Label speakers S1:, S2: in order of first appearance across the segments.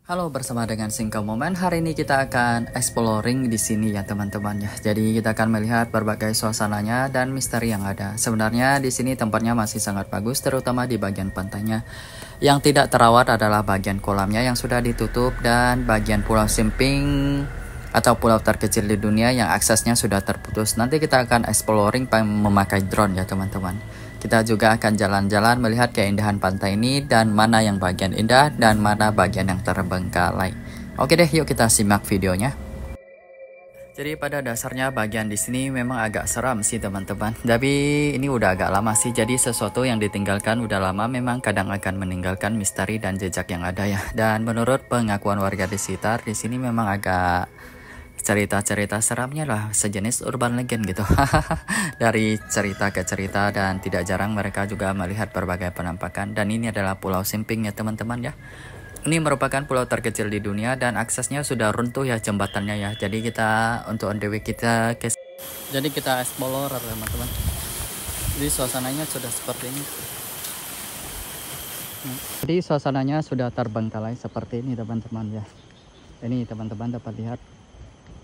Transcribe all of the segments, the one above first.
S1: Halo, bersama dengan Singkong Momen. Hari ini kita akan exploring di sini ya teman-teman ya. Jadi kita akan melihat berbagai suasananya dan misteri yang ada. Sebenarnya di sini tempatnya masih sangat bagus, terutama di bagian pantainya. Yang tidak terawat adalah bagian kolamnya yang sudah ditutup dan bagian Pulau Simping atau pulau terkecil di dunia yang aksesnya sudah terputus. Nanti kita akan exploring memakai drone ya teman-teman. Kita juga akan jalan-jalan melihat keindahan pantai ini dan mana yang bagian indah dan mana bagian yang terbengkalai. Oke deh, yuk kita simak videonya. Jadi pada dasarnya bagian di sini memang agak seram sih teman-teman. Tapi ini udah agak lama sih. Jadi sesuatu yang ditinggalkan udah lama memang kadang akan meninggalkan misteri dan jejak yang ada ya. Dan menurut pengakuan warga di sekitar, di sini memang agak cerita-cerita seramnya lah, sejenis urban legend gitu. Dari cerita ke cerita, dan tidak jarang mereka juga melihat berbagai penampakan. Dan ini adalah Pulau Simping ya teman-teman ya. Ini merupakan pulau terkecil di dunia dan aksesnya sudah runtuh ya jembatannya ya. Jadi kita untuk on the way kita jadi kita explore teman-teman. Jadi suasananya sudah seperti ini. Jadi suasananya sudah terbengkalai seperti ini teman-teman ya. Ini teman-teman dapat lihat.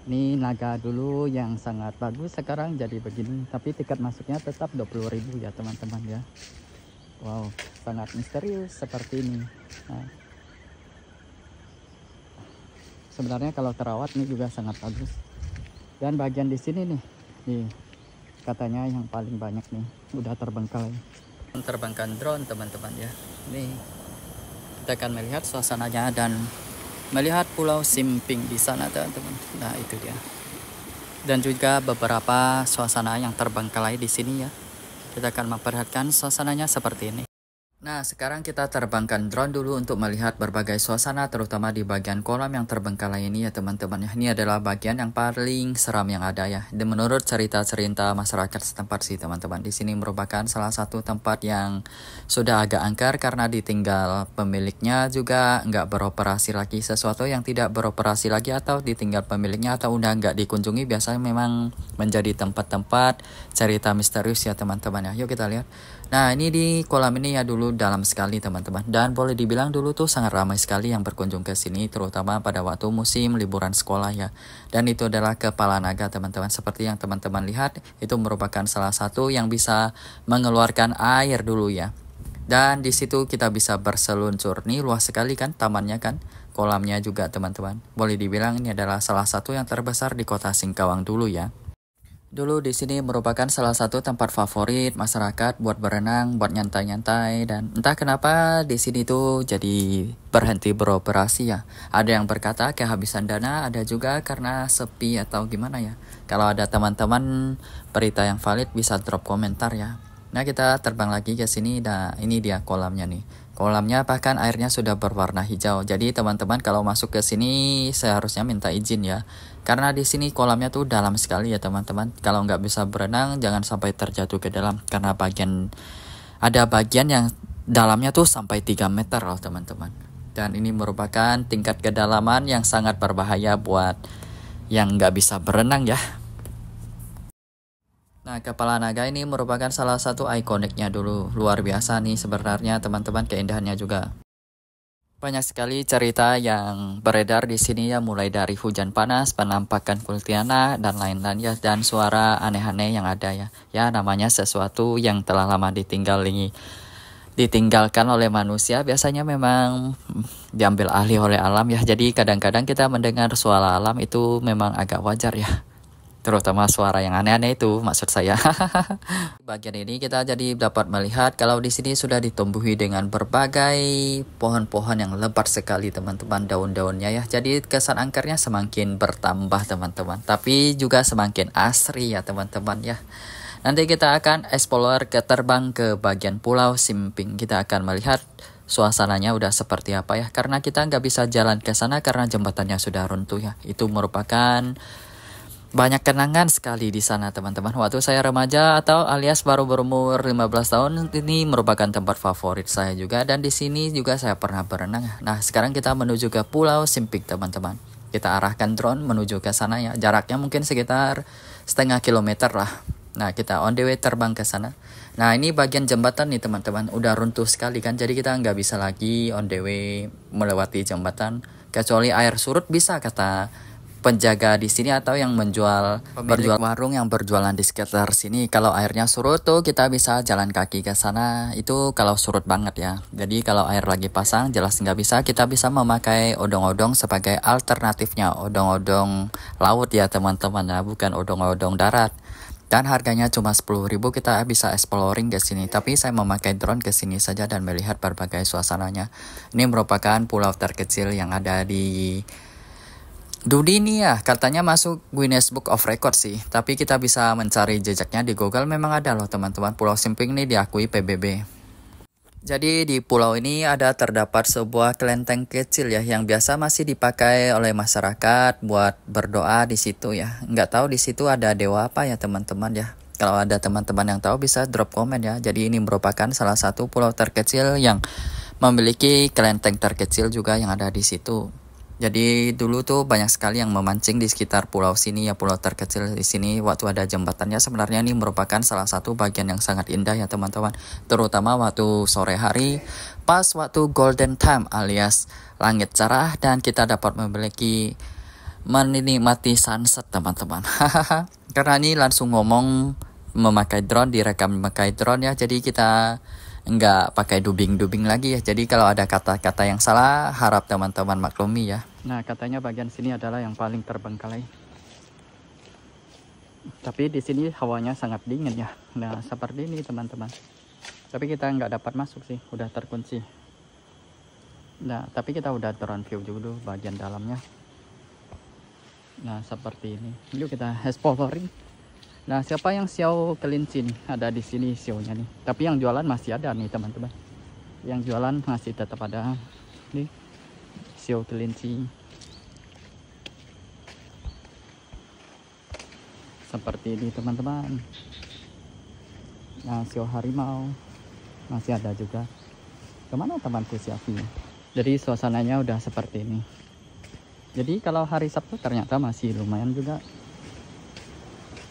S1: Ini naga dulu yang sangat bagus, sekarang jadi begini. Tapi tiket masuknya tetap 20.000 ya teman-teman ya. Wow, sangat misterius seperti ini. Nah, sebenarnya kalau terawat ini juga sangat bagus. Dan bagian di sini nih katanya yang paling banyak nih udah terbengkalai. Terbangkan drone teman-teman ya. Nih kita akan melihat suasananya dan melihat Pulau Simping di sana teman-teman. Nah itu dia. Dan juga beberapa suasana yang terbengkalai di sini ya. Kita akan memperlihatkan suasananya seperti ini. Nah sekarang kita terbangkan drone dulu untuk melihat berbagai suasana, terutama di bagian kolam yang terbengkalai ini ya teman-teman ya. Ini adalah bagian yang paling seram yang ada ya. Dan menurut cerita-cerita masyarakat setempat sih teman-teman, di sini merupakan salah satu tempat yang sudah agak angker karena ditinggal pemiliknya, juga nggak beroperasi lagi. Sesuatu yang tidak beroperasi lagi atau ditinggal pemiliknya atau udah nggak dikunjungi biasanya memang menjadi tempat-tempat cerita misterius ya teman-teman ya. Yuk kita lihat. Nah ini di kolam ini ya dulu dalam sekali teman-teman, dan boleh dibilang dulu tuh sangat ramai sekali yang berkunjung ke sini, terutama pada waktu musim liburan sekolah ya. Dan itu adalah kepala naga teman-teman, seperti yang teman-teman lihat itu merupakan salah satu yang bisa mengeluarkan air dulu ya. Dan di situ kita bisa berseluncur. Nih luas sekali kan tamannya kan, kolamnya juga teman-teman. Boleh dibilang ini adalah salah satu yang terbesar di kota Singkawang dulu ya. Dulu di sini merupakan salah satu tempat favorit masyarakat buat berenang, buat nyantai-nyantai, dan entah kenapa di sini tuh jadi berhenti beroperasi ya. Ada yang berkata kehabisan dana, ada juga karena sepi atau gimana ya. Kalau ada teman-teman berita yang valid bisa drop komentar ya. Nah kita terbang lagi ke sini, nah ini dia kolamnya nih. Kolamnya bahkan airnya sudah berwarna hijau. Jadi teman-teman kalau masuk ke sini seharusnya minta izin ya. Karena di sini kolamnya tuh dalam sekali ya teman-teman. Kalau nggak bisa berenang jangan sampai terjatuh ke dalam. Karena ada bagian yang dalamnya tuh sampai 3 meter loh teman-teman. Dan ini merupakan tingkat kedalaman yang sangat berbahaya buat yang nggak bisa berenang ya. Nah, kepala naga ini merupakan salah satu ikoniknya dulu. Luar biasa nih sebenarnya teman-teman, keindahannya juga. Banyak sekali cerita yang beredar di sini ya, mulai dari hujan panas, penampakan kuntilanak, dan lain-lain ya. Dan suara aneh-aneh yang ada ya. Ya namanya sesuatu yang telah lama ditinggalkan oleh manusia, biasanya memang diambil alih oleh alam ya. Jadi kadang-kadang kita mendengar suara alam itu memang agak wajar ya. Terutama suara yang aneh-aneh itu maksud saya. Bagian ini kita jadi dapat melihat kalau di sini sudah ditumbuhi dengan berbagai pohon-pohon yang lebat sekali teman-teman daun-daunnya ya. Jadi kesan angkernya semakin bertambah teman-teman, tapi juga semakin asri ya teman-teman ya. Nanti kita akan explore terbang ke bagian Pulau Simping. Kita akan melihat suasananya udah seperti apa ya. Karena kita nggak bisa jalan ke sana karena jembatannya sudah runtuh ya. Itu merupakan banyak kenangan sekali di sana teman-teman. Waktu saya remaja atau alias baru berumur 15 tahun, ini merupakan tempat favorit saya juga. Dan di sini juga saya pernah berenang. Nah sekarang kita menuju ke Pulau Simping teman-teman. Kita arahkan drone menuju ke sana ya. Jaraknya mungkin sekitar setengah kilometer lah. Nah kita on the way terbang ke sana. Nah ini bagian jembatan nih teman-teman, udah runtuh sekali kan. Jadi kita nggak bisa lagi on the way melewati jembatan Kecuali air surut bisa, kata penjaga di sini atau yang berjual warung yang berjualan di sekitar sini. Kalau airnya surut tuh kita bisa jalan kaki ke sana. Itu kalau surut banget ya. Jadi kalau air lagi pasang jelas nggak bisa. Kita bisa memakai odong-odong sebagai alternatifnya. Odong-odong laut ya teman-teman ya, bukan odong-odong darat. Dan harganya cuma 10.000, kita bisa exploring ke sini. Tapi saya memakai drone ke sini saja dan melihat berbagai suasananya. Ini merupakan pulau terkecil yang ada di dunia, katanya masuk Guinness Book of Record sih. Tapi kita bisa mencari jejaknya di Google, memang ada loh teman-teman. Pulau Simping ini diakui PBB. Jadi di pulau ini terdapat sebuah kelenteng kecil ya, yang biasa masih dipakai oleh masyarakat buat berdoa di situ ya. Nggak tahu di situ ada dewa apa ya teman-teman ya. Kalau ada teman-teman yang tahu bisa drop komen ya. Jadi ini merupakan salah satu pulau terkecil yang memiliki kelenteng terkecil juga yang ada di situ. Jadi dulu tuh banyak sekali yang memancing di sekitar pulau sini ya, pulau terkecil di sini waktu ada jembatannya. Sebenarnya ini merupakan salah satu bagian yang sangat indah ya teman-teman. Terutama waktu sore hari, pas waktu golden time alias langit cerah dan kita dapat menikmati sunset teman-teman. Karena ini langsung ngomong memakai drone, direkam memakai drone ya. Jadi kita nggak pakai dubing-dubing lagi ya. Jadi kalau ada kata-kata yang salah harap teman-teman maklumi ya. Nah katanya bagian sini adalah yang paling terbengkalai. Tapi di sini hawanya sangat dingin ya. Nah seperti ini teman-teman. Tapi kita nggak dapat masuk sih, udah terkunci. Nah tapi kita udah drone view dulu bagian dalamnya. Nah seperti ini. Yuk kita exploring. Nah, siapa yang xiao kelinci nih? Ada di sini xiaonya nih. Tapi yang jualan masih ada nih, teman-teman. Yang jualan masih tetap ada. Nih, xiao kelinci. Seperti ini, teman-teman. Nah, xiao harimau masih ada juga. Kemana temanku Siafi? Jadi suasananya udah seperti ini. Jadi kalau hari Sabtu ternyata masih lumayan juga.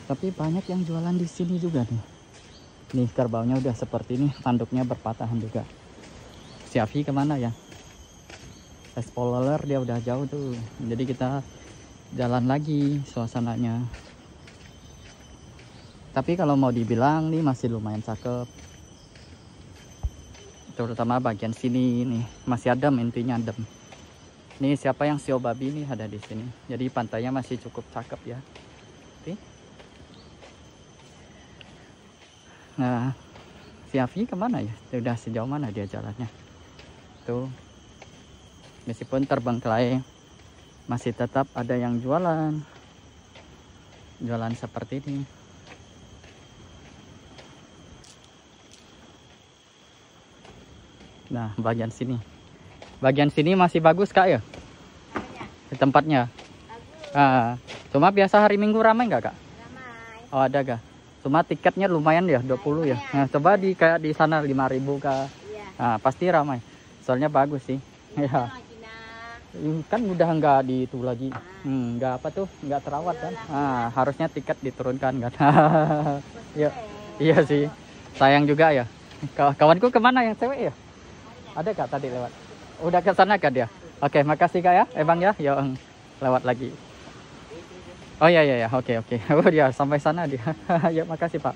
S1: Tapi banyak yang jualan di sini juga nih. Nih kerbaunya udah seperti ini, tanduknya berpatahan juga. Si Afi kemana ya? Explorer dia udah jauh tuh. Jadi kita jalan lagi suasananya. Tapi kalau mau dibilang nih masih lumayan cakep. Terutama bagian sini nih masih adem, intinya adem. Nih siapa yang xiao babi nih ada di sini. Jadi pantainya masih cukup cakep ya. Oke. Nah, si Afi kemana ya? Udah sejauh mana dia jalannya? Tuh, meskipun terbengkalai, masih tetap ada yang jualan. Jualan seperti ini. Nah, bagian sini. Bagian sini masih bagus kak ya? Di tempatnya? Bagus. Cuma biasa hari Minggu ramai nggak kak? Ramai. Oh ada kak? Cuma tiketnya lumayan ya 20 ya. Nah, coba kayak di sana 5.000 kah? Iya. Nah, pasti ramai. Soalnya bagus sih. Ya. Kan udah nggak di itu lagi. Nggak apa tuh, nggak terawat kan. Nah, harusnya tiket diturunkan kan. Iya. Iya sih. Sayang juga ya. Kawanku kemana yang cewek ya? Ada kak tadi lewat? Udah ke sana kak dia? Oke, makasih kak ya. Bang ya. Yuk lewat lagi. Oh iya iya oke. Oh dia sampai sana dia. Ya makasih Pak.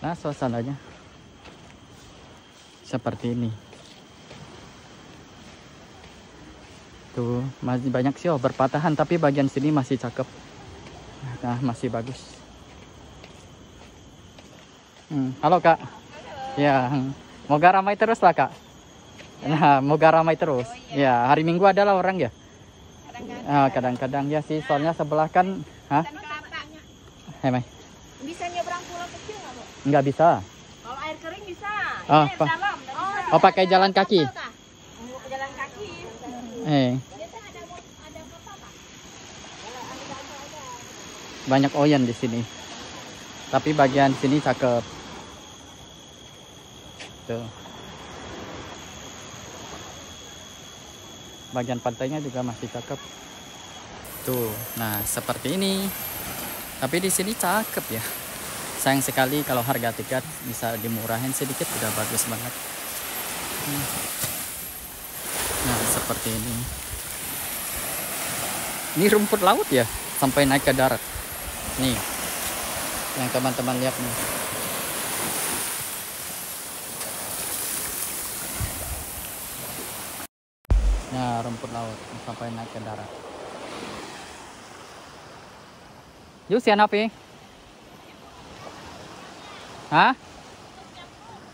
S1: Nah suasananya seperti ini. Tuh masih banyak sih berpatahan tapi bagian sini masih cakep. Nah masih bagus. Halo Kak. Ya moga ramai terus lah Kak. Nah moga ramai terus. Ya hari Minggu adalah orang ya. Kadang-kadang ya sih, soalnya sebelah kan,
S2: bisa nyebrang pulau kecil nggak Bu?
S1: Nggak bisa.
S2: Kalau air kering bisa.
S1: Oh pakai jalan kaki.
S2: Jalan kaki.
S1: Banyak oyen di sini. Tapi bagian sini cakep. Tuh. Bagian pantainya juga masih cakep. Tuh, nah seperti ini. Tapi di sini cakep ya. Sayang sekali kalau harga tiket bisa dimurahin sedikit, udah bagus banget. seperti ini. Ini rumput laut ya, sampai naik ke darat. Nih, yang teman-teman lihat nih. Nah, rumput laut sampai naik ke darat. Yuk, sian apa? Hah?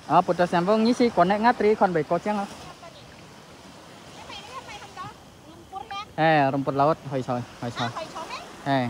S1: À, putus nyambung ini sih konek ngatri kon baik koceng lah.
S2: Cái mày không đó? Lumpur ya?
S1: Rumput laut, hoi soy.
S2: Hoi chó đấy.